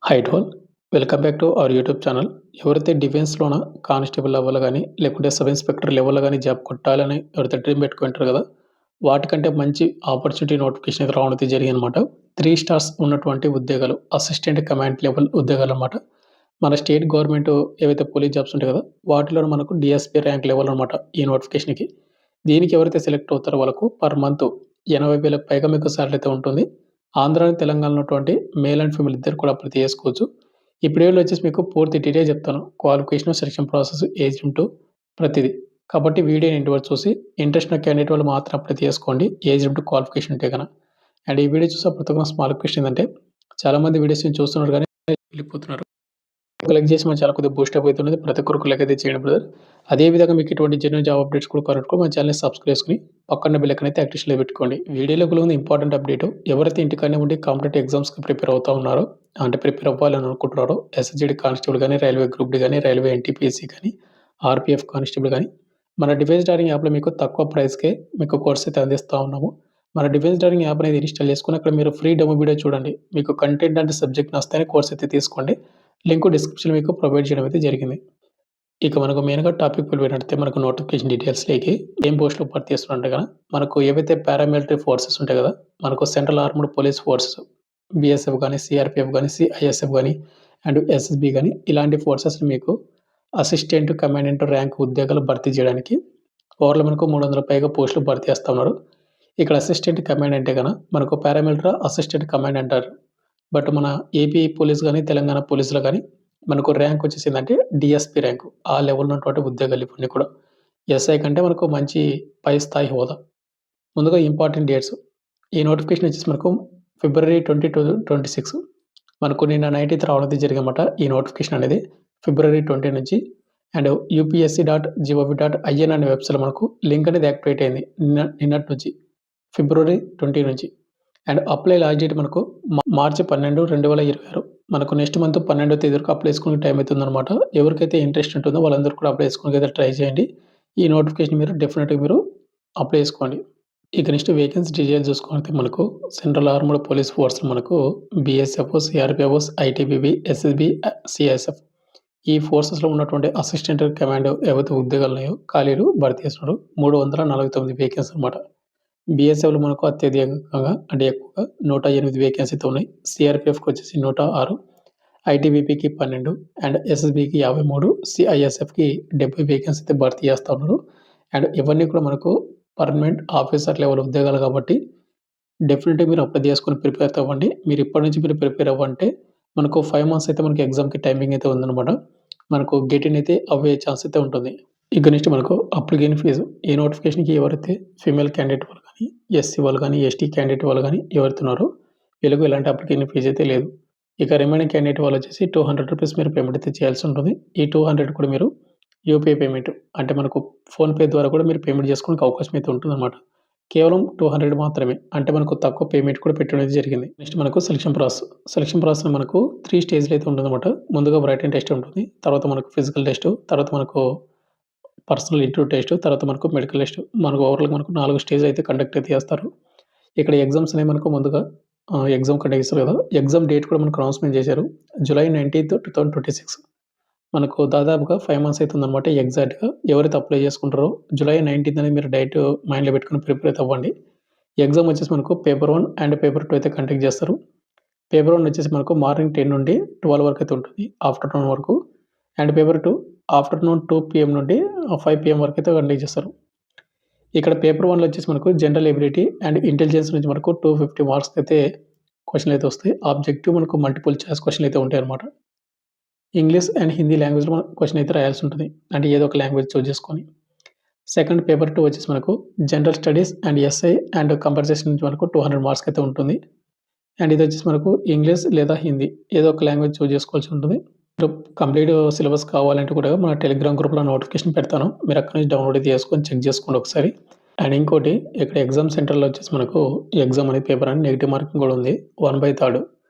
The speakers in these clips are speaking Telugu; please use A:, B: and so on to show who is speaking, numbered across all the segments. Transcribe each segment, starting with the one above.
A: High to all. Welcome back to our YouTube channel. ఎవరైతే డిఫెన్స్‌లోన కానిస్టేబుల్ లెవెల్‌లో గాని, లేకుంటే సబ్ ఇన్స్‌పెక్టర్ లెవెల్‌లో గాని జాబ్ కొట్టాలని ఎవరైతే డ్రీమ్ పెట్టుకుంటారో కదా! వాటికంటే మంచి ఆపర్చునిటీ నోటిఫికేషన్ అయితే రావడం అయితే జరిగిందనమాట. 3 స్టార్స్ ఉన్నటువంటి ఉద్యోగాలు. అసిస్టెంట్ కమాండ్ లెవెల్ ఉద్యోగాలనమాట. మన స్టేట్ గవర్నమెంట్ ఏవైతే పోలీస్ జాబ్స్ ఉంటాయి కదా! వాటిలోనే మనకు డీఎస్‌పీ ర్యాంక్ లెవెల్ అనమాట ఈ నోటిఫికేషన్‌కి. దీనికి ఎవరైతే సెలెక్ట్ అవుతారో వాళ్ళకు పర్ మంత్ 80,000కి పైగా మీకు సాలరీ అయితే ఉంటుంది. ఆంధ్ర, తెలంగాణలో ఉన్నటువంటి మేల్ అండ్ ఫీమేల్ ఇద్దరు కూడా అప్లై చేసుకోవచ్చు. ఈ వీడియోలో వచ్చేసి మీకు పూర్తి డీటెయిల్ చెప్తాను. Qualification, selection process, age limit ప్రతిదీ. కాబట్టి వీడియోని ఎండ్ వరకు చూసి ఇంట్రెస్ట్ ఉన్న క్యాండిడేట్ వాళ్ళు మాత్రం అప్లై చేసుకోండి. ఏజ్ లిమిట్, క్వాలిఫికేషన్ ఉంటే గన. అండ్ ఈ వీడియో చూసే ప్రతి ఒక్క స్మాల్ రిక్వెస్ట్ ఏందంటే చాలామంది వీడియోస్‌ని చూస్తున్నారు గానీ వెళ్ళిపోతున్నారు. లైక్ చేసి మన ఛానల్ కొద్దిగా బూస్టప్ అవుతున్నది. ప్రతి ఒక్కరికి లైక్ అయితే చేయండి బ్రదర్. అదే విధంగా మీకు ఇటువంటి జెన్యూన్ జాబ్ అప్డేట్స్ కూడా కావాలనుకో మన ఛానల్‌ని సబ్స్క్రైబ్ చేసుకొని పక్కన బెల్ ఐకాన్ అయితే యాక్టివేషన్‌లో పెట్టుకోండి. వీడియోలో ఉన్న ఇంపార్టెంట్ అప్డేట్ ఎవరైతే ఇంటికాడనే ఉండి కాంపిటేటివ్ ఎగ్జామ్స్‌కి ప్రిపేర్ అవుతా ఉన్నారో, అంటే ప్రిపేర్ అవ్వాలని అనుకుంటున్నారో ఎస్ఎస్‌జీడీ కానిస్టేబుల్ గాని, రైల్వే గ్రూప్ డి గాని, రైల్వే ఎన్టీపీసీ గాని, ఆర్‌పీఎఫ్ కానిస్టేబుల్ గాని, మన డిఫెన్స్ డైరింగ్ యాప్‌లో మీకు తక్కువ ప్రైస్‌కే మీకు కోర్స్ అయితే అందిస్తా ఉన్నాము. మన డిఫెన్స్ డైరింగ్ యాప్ అనేది ఇన్‌స్టాల్ చేసుకొని అక్కడ మీరు ఫ్రీ డెమో వీడియో చూడండి. మీకు కంటెంట్ అంటే సబ్జెక్ట్ నచ్చితేనే కోర్స్ అయితే తీసుకోండి. లింక్ డిస్క్రిప్షన్‌లో మీకు ప్రొవైడ్ చేయడం అయితే జరిగింది. ఇక మనకు మెయిన్‌గా టాపిక్ వెళ్ళినట్టయితే మనకు నోటిఫికేషన్ డీటెయిల్స్‌లోకి ఏం పోస్టులు భర్తీ చేస్తున్నారంటే గన మనకు ఏవైతే పారామిలిటరీ ఫోర్సెస్ ఉంటాయి కదా! మనకు central armed police forces BSF గాని, సీఆర్‌పీఎఫ్ గాని, సీఐఎస్ఎఫ్ గాని అండ్ ఎస్ఎస్‌బీ గాని ఇలాంటి ఫోర్సెస్‌లో మీకు అసిస్టెంట్ కమాండెంట్ ర్యాంక్ ఉద్యోగాలు భర్తీ చేయడానికి ఓవర్‌లో మనకు 300 పైగా పోస్టులు భర్తీ చేస్తా ఉన్నారు. ఇక్కడ అసిస్టెంట్ కమాండ్ అంటే గన మనకు పారామిలిటరీ అసిస్టెంట్ కమాండ్ అంటారు. బట్ మన ఏపీ పోలీస్ గాని, తెలంగాణ పోలీస్‌లో గాని మనకు ర్యాంక్ వచ్చేసిందంటే డీఎస్పీ ర్యాంకు. ఆ లెవెల్‌లో ఉన్నటువంటి ఉద్యోగాలు ఇవన్నీ కూడా. ఎస్ఐ కంటే మనకు మంచి పై స్థాయి హోదా. ముందుగా ఇంపార్టెంట్ డేట్స్. ఈ నోటిఫికేషన్ వచ్చేసి మనకు ఫిబ్రవరి 2026 మనకు నిన్న 19థ్ రావడం జరిగిందన్నమాట. ఈ నోటిఫికేషన్ అనేది ఫిబ్రవరి 20 నుంచి అండ్ upsc.gov.in అనే వెబ్‌సైట్‌లో మనకు లింక్ అనేది యాక్టివేట్ అయింది. నిన్నటి నుంచి ఫిబ్రవరి 20 నుంచి. అండ్ అప్లై లాస్ట్ డేట్ మనకు మార్చి 12, 2026 మనకు నెక్స్ట్ మంత్ 12వ తేదీ వరకు అప్లై చేసుకునే టైం అయితే ఉందన్నమాట. ఎవరికైతే ఇంట్రెస్ట్ ఉంటుందో వాళ్ళందరూ కూడా అప్లై చేసుకోవడానికి అయితే ట్రై చేయండి. ఈ నోటిఫికేషన్ మీరు డెఫినిట్‌గా మీరు అప్లై చేసుకోండి. ఇక నెక్స్ట్ వేకెన్సీ డీటెయిల్స్ చూసుకుంటే మనకు సెంట్రల్ ఆర్మ్డ్ పోలీస్ ఫోర్స్‌లో మనకు BSF, CRPF, ITBP, SSB, CISF ఈ ఫోర్సెస్‌లో ఉన్నటువంటి అసిస్టెంట్ కమాండ్ ఏవైతే ఉద్యోగాలు ఉన్నాయో ఖాళీలు భర్తీ చేస్తున్నారు. 349 వేకెన్సీ అన్నమాట. బీఎస్ఎఫ్‌లో మనకు అత్యధికంగా అంటే ఎక్కువగా 108 వేకెన్సీ అయితే ఉన్నాయి. సీఆర్‌పీఎఫ్‌కి వచ్చేసి 106, ఐటీబీపీకి 12 అండ్ ఎస్ఎస్‌బీకి 53, సీఐఎస్ఎఫ్‌కి 70 వేకెన్సీ అయితే భర్తీ చేస్తా ఉన్నారు. అండ్ ఇవన్నీ కూడా మనకు పర్మనెంట్ ఆఫీసర్ లెవెల్ ఉద్యోగాలు కాబట్టి డెఫినిట్‌గా మీరు అప్లై చేసుకొని ప్రిపేర్ అయితే అవ్వండి. మీరు ఇప్పటి నుంచి మీరు ప్రిపేర్ అవ్వంటే మనకు 5 మంత్స్ అయితే మనకి ఎగ్జామ్‌కి టైమింగ్ అయితే ఉందన్నమాట. మనకు గెట్ ఇన్ అయితే అవ్వే ఛాన్స్ అయితే ఉంటుంది. ఇక నెక్స్ట్ మనకు అప్లికేషన్ ఫీజు. ఈ నోటిఫికేషన్‌కి ఎవరైతే ఫీమేల్ క్యాండిడేట్ వాళ్ళు గాని, ఎస్సీ వాళ్ళు గాని, ఎస్టీ క్యాండిడేట్ వాళ్ళు గాని ఎవరైతే ఉన్నారో వీళ్ళకు ఎలాంటి అప్లికేషన్ ఫీజ్ అయితే లేదు. ఇక రిమైనింగ్ క్యాండిడేట్ వాళ్ళు వచ్చేసి రూ. 200 మీరు పేమెంట్ అయితే చేయాల్సి ఉంటుంది. ఈ 200 కూడా మీరు యూపీఐ పేమెంట్ అంటే మనకు ఫోన్‌పే ద్వారా కూడా మీరు పేమెంట్ చేసుకోవడానికి అవకాశం అయితే ఉంటుందన్నమాట. కేవలం 200 మాత్రమే. అంటే మనకు తక్కువ పేమెంట్ కూడా పెట్టడం అయితే జరిగింది. నెక్స్ట్ మనకు సెలక్షన్ ప్రాసెస్. సెలక్షన్ ప్రాసెస్‌లో మనకు 3 స్టేజ్‌లో అయితే ఉంటుందన్నమాట. ముందుగా రిటన్ టెస్ట్ ఉంటుంది. తర్వాత మనకు ఫిజికల్ టెస్ట్, తర్వాత మనకు పర్సనల్ ఇంటర్వ్యూ టెస్ట్, తర్వాత మనకు మెడికల్ టెస్ట్. మనకు ఓవరాల్‌గా మనకు 4 స్టేజ్‌లు అయితే కండక్ట్ అయితే చేస్తారు. ఇక్కడ ఎగ్జామ్స్ అనేవి మనకు ముందుగా ఎగ్జామ్ కండక్ట్ చేస్తారు కదా! ఎగ్జామ్ డేట్ కూడా మనకు అనౌన్స్‌మెంట్ చేశారు. జులై 19థ్, 2026 మనకు దాదాపుగా 5 మంత్స్ అయితుందన్నమాట ఎగ్జాక్ట్‌గా. ఎవరైతే అప్లై చేసుకుంటారో జులై 19థ్ అనేది మీరు డేట్ మైండ్‌లో పెట్టుకొని ప్రిపేర్ అయితే అవ్వండి. ఎగ్జామ్ వచ్చేసి మనకు పేపర్ 1 అండ్ పేపర్ 2 అయితే కండక్ట్ చేస్తారు. పేపర్ 1 వచ్చేసి మనకు మార్నింగ్ 10 నుండి 12 వరకు అయితే ఉంటుంది. ఆఫ్టర్‌నూన్ వరకు. అండ్ పేపర్ 2 ఆఫ్టర్‌నూన్ 2 పీఎం నుండి 5 పీఎం వరకు అయితే కండక్ట్ చేస్తారు. ఇక్కడ పేపర్ 1లో వచ్చేసి మనకు జనరల్ ఎబిలిటీ అండ్ ఇంటెలిజెన్స్ నుంచి మనకు 250 మార్క్స్ అయితే క్వెషన్‌లు అయితే వస్తాయి. ఆబ్జెక్టివ్ మనకు మల్టిపుల్ చాయిస్ క్వెషన్‌లు అయితే ఉంటాయన్నమాట. ఇంగ్లీష్ అండ్ హిందీ లాంగ్వేజ్‌లో మనం క్వెషన్ అయితే రాయాల్సి ఉంటుంది. అంటే ఏదో ఒక లాంగ్వేజ్ చూజ్ చేసుకొని. సెకండ్ పేపర్ 2 వచ్చేసి మనకు general studies and SI and compulsion నుంచి మనకు 200 మార్క్స్‌కి అయితే ఉంటుంది. అండ్ ఇది వచ్చేసి మనకు ఇంగ్లీష్ లేదా హిందీ ఏదో ఒక లాంగ్వేజ్ చూజ్ చేసుకోవాల్సి ఉంటుంది. కంప్లీట్ సిలబస్ కావాలంటే కూడా మన టెలిగ్రామ్ గ్రూప్‌లో నోటిఫికేషన్ పెడతాను. మీరు అక్కడి నుంచి డౌన్‌లోడ్ అయితే చేసుకొని చెక్ చేసుకోండి ఒకసారి. అండ్ ఇంకోటి ఇక్కడ ఎగ్జామ్ సెంటర్‌లో వచ్చేసి మనకు ఎగ్జామ్ అనేది పేపర్ అని నెగెటివ్ మార్కింగ్ కూడా ఉంది. 1/3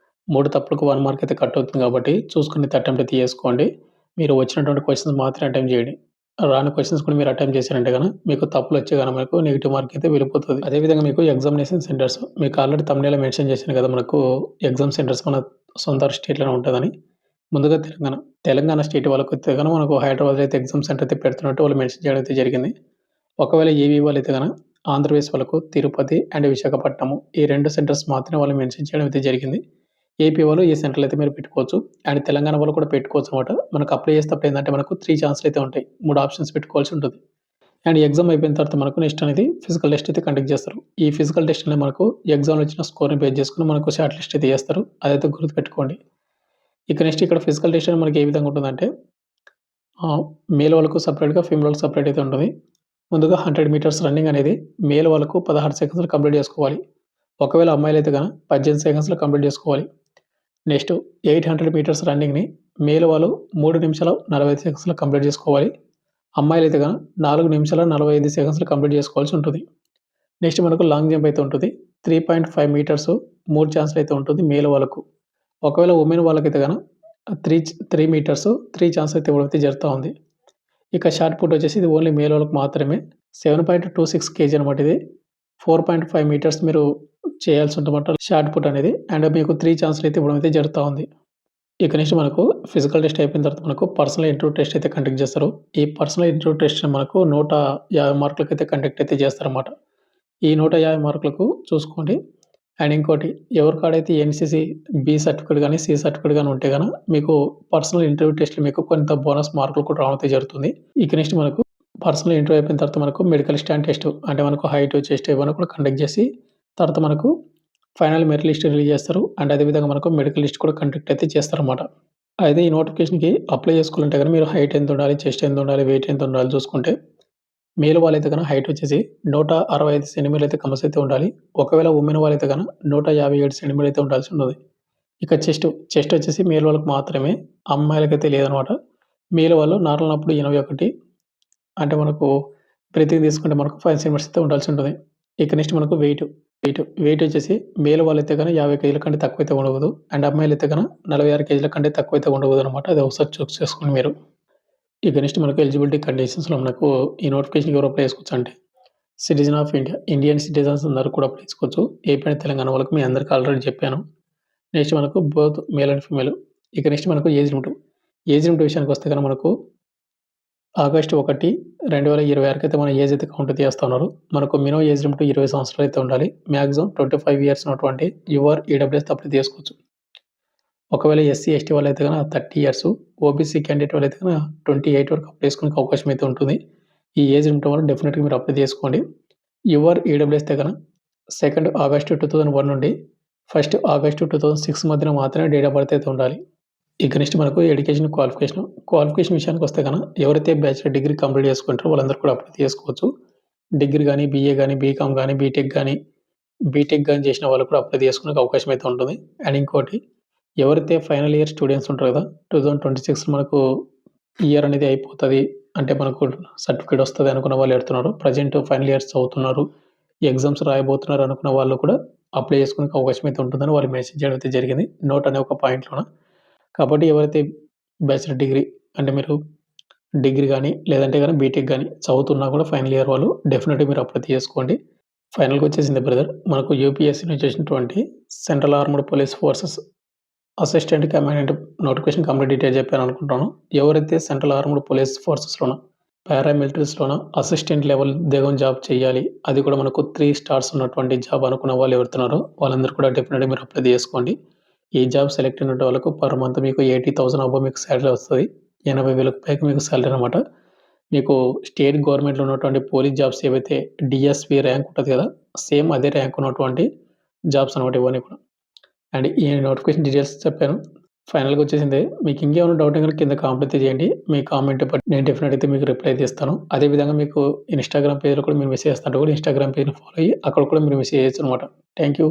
A: 3 తప్పులకు 1 మార్క్ అయితే కట్ అవుతుంది కాబట్టి చూసుకొని అటెంప్ట్ అయితే చేసుకోండి. మీరు వచ్చినటువంటి క్వెషన్స్ మాత్రమే అటెంప్ట్ చేయండి. రాని క్వెషన్స్ కూడా మీరు అటెంప్ట్ చేశారంటే గన మీకు తప్పులు వచ్చే గన మీకు నెగెటివ్ మార్క్ అయితే వెళ్ళిపోతది. అదే విధంగా మీకు ఎగ్జామినేషన్ సెంటర్స్ మీకు ఆల్రెడీ థంబ్‌నెయిల్‌లో మెన్షన్ చేశాను కదా! మనకు ఎగ్జామ్ సెంటర్స్ మన సొంత స్టేట్‌లోనే ఉంటదని. ముందుగా తెలంగాణ స్టేట్ వాళ్ళకైతే గనక మనకు హైదరాబాద్‌లో అయితే ఎగ్జామ్ సెంటర్ అయితే పెడుతున్నట్టు వాళ్ళు మెన్షన్ చేయడం అయితే జరిగింది. ఒకవేళ ఏపీ వాళ్ళైతే గనక ఆంధ్రప్రదేశ్ వాళ్ళకు తిరుపతి అండ్ విశాఖపట్నము ఈ 2 సెంటర్స్ మాత్రమే వాళ్ళు మెన్షన్ చేయడం అయితే జరిగింది. ఏపీ వాళ్ళు ఈ సెంటర్‌లో అయితే మీరు పెట్టుకోవచ్చు. అండ్ తెలంగాణ వాళ్ళు కూడా పెట్టుకోవచ్చనమాట. మనకు అప్లై చేసేటప్పుడు ఏందంటే మనకు 3 ఛాన్స్‌లు అయితే ఉంటాయి. 3 ఆప్షన్స్ పెట్టుకోవాల్సి ఉంటుంది. అండ్ ఎగ్జామ్ అయిపోయిన తర్వాత మనకు నెక్స్ట్ అనేది ఫిజికల్ టెస్ట్ అయితే కండక్ట్ చేస్తారు. ఈ ఫిజికల్ టెస్ట్ అనేది మనకు ఎగ్జామ్‌లో వచ్చిన స్కోర్‌ని బేస్ చేసుకొని మనకు షార్ట్ లిస్ట్ అయితే చేస్తారు. అదైతే గుర్తుపెట్టుకోండి. ఇక నెక్స్ట్ ఇక్కడ ఫిజికల్ టెస్ట్ అనేది మనకి ఏ విధంగా ఉంటుందంటే మేల్ వాళ్ళకు సెపరేట్‌గా, ఫీమేల్ వాళ్ళకి సెపరేట్ అయితే ఉంటుంది. ముందుగా 100 మీటర్స్ రన్నింగ్ అనేది మేల్ వాళ్ళకు 16 సెకండ్స్‌లో కంప్లీట్ చేసుకోవాలి. ఒకవేళ అమ్మాయిలైతే గనక 18 సెకండ్స్‌లో కంప్లీట్ చేసుకోవాలి. నెక్స్ట్ 800 మీటర్స్ రన్నింగ్‌ని మేల్ వాళ్ళు 3 నిమిషాల 45 సెకండ్స్‌లో కంప్లీట్ చేసుకోవాలి. అమ్మాయిలైతే గనక 4 నిమిషాల 45 సెకండ్స్‌లో కంప్లీట్ చేసుకోవాల్సి ఉంటుంది. నెక్స్ట్ మనకు లాంగ్ జంప్ అయితే ఉంటుంది. 3.5 మీటర్స్ 3 ఛాన్స్‌లు అయితే ఉంటుంది మేల్ వాళ్ళకు. ఒకవేళ వుమెన్ వాళ్ళకైతే గనక 3 మీటర్స్ 3 ఛాన్స్ అయితే ఇవ్వడం అయితే జరుగుతా ఉంది. ఇక షాట్ పుట్ వచ్చేసి ఇది ఓన్లీ మేల్ వాళ్ళకి మాత్రమే. 7.26 కేజీ అనమాట ఇది. 4.5 మీటర్స్ మీరు చేయాల్సి ఉంటదన్నమాట షాట్ పుట్ అనేది. అండ్ మీకు 3 ఛాన్స్‌లు అయితే ఇవ్వడం అయితే జరుగుతా ఉంది. ఇక నెక్స్ట్ మనకు ఫిజికల్ టెస్ట్ అయిపోయిన తర్వాత మనకు పర్సనల్ ఇంటర్వ్యూ టెస్ట్ అయితే కండక్ట్ చేస్తారు. ఈ పర్సనల్ ఇంటర్వ్యూ టెస్ట్ మనకు 150 మార్కులకైతే కండక్ట్ అయితే చేస్తారన్నమాట. ఈ 150 మార్కులకు చూసుకోండి. అండ్ ఇంకోటి ఎవరికాడైతే ఎన్‌సీసీ బి సర్టిఫికేట్ గాని, సి సర్టిఫికేట్ గాని ఉంటే గన మీకు పర్సనల్ ఇంటర్వ్యూ టెస్ట్‌లో మీకు కొంత బోనస్ మార్కులు కూడా రావడం అయితే జరుగుతుంది. ఇక నెక్స్ట్ మనకు పర్సనల్ ఇంటర్వ్యూ అయిపోయిన తర్వాత మనకు మెడికల్ స్టాండ్ టెస్ట్ అంటే మనకు హైట్, చెస్ట్ ఇవన్నీ కూడా కండక్ట్ చేసి తర్వాత మనకు ఫైనల్ మెరిట్ లిస్ట్ రిలీజ్ చేస్తారు. అండ్ అదే విధంగా మనకు మెడికల్ లిస్ట్ కూడా కండక్ట్ అయితే చేస్తారన్నమాట. అయితే ఈ నోటిఫికేషన్‌కి అప్లై చేసుకోవాలంటే గన మీరు హైట్ ఎంత ఉండాలి, చెస్ట్ ఎంత ఉండాలి, వెయిట్ ఎంత ఉండాలి చూసుకుంటే మేల్ వాళ్ళైతే గన హైట్ వచ్చేసి 165 సెంటీమీటర్లు అయితే కంపల్సరీ అయితే ఉండాలి. ఒకవేళ వుమెన్ వాళ్ళైతే గన 157 సెంటీమీటర్లు అయితే ఉండాల్సి ఉన్నది. ఇక చెస్ట్ వచ్చేసి మేల్ వాళ్ళకి మాత్రమే. అమ్మాయిలకైతే లేదనమాట. మేల్ వాళ్ళు నార్మల్ ఉన్నప్పుడు 81 అంటే మనకు బ్రీతింగ్ తీసుకుంటే మనకు 5 సెంటీమీటర్స్ అయితే ఉండాల్సి ఉంటుంది. ఇక నెక్స్ట్ మనకు వెయిట్ వచ్చేసి మేల్ వాళ్ళైతే గన 50 కేజీల కంటే తక్కువైతే ఉండకూడదు. అండ్ అమ్మాయిలైతే గన 46 కేజీల కంటే తక్కువైతే ఉండకూడదనమాట. అది ఒకసారి చూస్ చేసుకోండి మీరు. ఇక నెక్స్ట్ మనకు ఎలిజిబిలిటీ కండిషన్స్‌లో మనకు ఈ నోటిఫికేషన్‌కి ఎవరు అప్లై చేసుకోవచ్చు అంటే citizen of India, Indian citizens అందరూ కూడా అప్లై చేసుకోవచ్చు. ఏపీ అండ్ తెలంగాణ వాళ్ళకి మీ అందరికీ ఆల్రెడీ చెప్పాను. నెక్స్ట్ మనకు బోత్ మేల్ అండ్ ఫీమేల్. ఇక నెక్స్ట్ మనకు ఏజ్ లిమిట్. ఏజ్ లిమిట్ విషయానికి వస్తే గనక మనకు ఆగస్టు 1, 2026 అయితే మన ఏజ్ అయితే కౌంట్ చేస్తా ఉన్నారు. మనకు మినిమం ఏజ్ లిమిట్ 20 సంవత్సరాలు అయితే ఉండాలి. మాక్సిమం 25 ఇయర్స్ ఉన్నటువంటి యువర్ ఈడబ్ల్యూఎస్ అప్లై చేసుకోవచ్చు. ఒకవేళ ఎస్సీ, ఎస్టీ వాళ్ళైతే గనక 30 ఇయర్స్, ఓబీసీ క్యాండిడేట్ వాళ్ళైతే గనక 28 వరకు అప్లై చేసుకునే అవకాశం అయితే ఉంటుంది. ఈ ఏజ్ లిమిట్ వల్ల డెఫినిట్‌గా మీరు అప్లై చేసుకోండి. యువర్ ఈడబ్ల్యూఎస్ అయితే గనక 2 ఆగస్టు 2001 నుండి 1 ఆగస్టు 2006 మధ్యన మాత్రమే డేట్ ఆఫ్ బర్త్ అయితే ఉండాలి. ఇక నెక్స్ట్ మనకు ఎడ్యుకేషన్ క్వాలిఫికేషన్ విషయానికి వస్తే గనక ఎవరైతే బ్యాచిలర్ డిగ్రీ కంప్లీట్ చేసుకుంటారో వాళ్ళందరూ కూడా అప్లై చేసుకోవచ్చు. డిగ్రీ గాని, బీఏ గాని, బీకామ్ గాని, బీటెక్ గాని చేసిన వాళ్ళు కూడా అప్లై చేసుకునే అవకాశం అయితే ఉంటుంది. అండ్ ఇంకోటి ఎవరైతే ఫైనల్ ఇయర్ స్టూడెంట్స్ ఉంటారో కదా! 2026 మనకు ఇయర్ అనేది అయిపోతది. అంటే మనకు సర్టిఫికేట్ వస్తది అనుకున్న వాళ్ళు ఎడుతున్నారు. ప్రెజెంట్ ఫైనల్ ఇయర్స్ చదువుతున్నారు. ఎగ్జామ్స్ రాయబోతున్నారు అనుకున్న వాళ్ళు కూడా అప్లై చేసుకునే అవకాశం అయితే ఉంటుందని వాళ్ళు మెన్షన్ చేయడం అయితే జరిగింది. నోట్ అనే ఒక పాయింట్‌లోన. కాబట్టి ఎవరైతే బ్యాచిలర్ డిగ్రీ అంటే మీరు డిగ్రీ గాని, లేదంటే గనక బీటెక్ గాని చదువుతున్నా కూడా ఫైనల్ ఇయర్ వాళ్ళు డెఫినిట్‌గా మీరు అప్లై చేసుకోండి. ఫైనల్‌గా వచ్చేసింది బ్రదర్. మనకు యూపీఎస్సీ నుంచి వచ్చినటువంటి central armed police forces assistant commandant notification complete detail చెప్పాను అనుకుంటాను. ఎవరైతే సెంట్రల్ ఆర్మ్డ్ పోలీస్ ఫోర్సెస్‌లోన, పారామిలిటరీస్‌లోన అసిస్టెంట్ లెవెల్ ఉద్యోగం జాబ్ చేయాలి. అది కూడా మనకు 3 స్టార్స్ ఉన్నటువంటి జాబ్ అనుకున్న వాళ్ళు ఎవరుతున్నారో వాళ్ళందరూ కూడా డెఫినిట్‌గా మీరు అప్లై చేసుకోండి. ఈ జాబ్ సెలెక్ట్ అయిన వాళ్ళకు పర్ మంత్ మీకు 80,000 అబోవ్ మీకు సాలరీ వస్తది. 80,000 పైకి మీకు సాలరీ అనమాట. మీకు స్టేట్ గవర్నమెంట్‌లో ఉన్నటువంటి పోలీస్ జాబ్స్ ఏవైతే డీఎస్‌పీ ర్యాంక్ ఉంటది కదా! సేమ్ అదే ర్యాంక్ ఉన్నటువంటి జాబ్స్ అనమాట ఇవన్నీ కూడా. అండ్ ఈ నోటిఫికేషన్ డీటెయిల్స్ చెప్పాను. ఫైనల్‌గా వచ్చేసింది. మీకు ఇంకేమైనా డౌట్ ఉంటే కింద కామెంట్ అయితే చేయండి. మీ కామెంట్ బట్టి నేను డెఫినెట్‌గా అయితే మీకు రిప్లై అయితే ఇస్తాను. అదే విధంగా మీకు ఇన్‌స్టాగ్రామ్ పేజ్‌లో కూడా మీరు మెసేజ్ చేస్తుంటే కూడా ఇన్‌స్టాగ్రామ్ పేజ్‌ని ఫాలో అయ్యి అక్కడ కూడా మీరు మెసేజ్ చేయొచ్చనమాట. Thank you.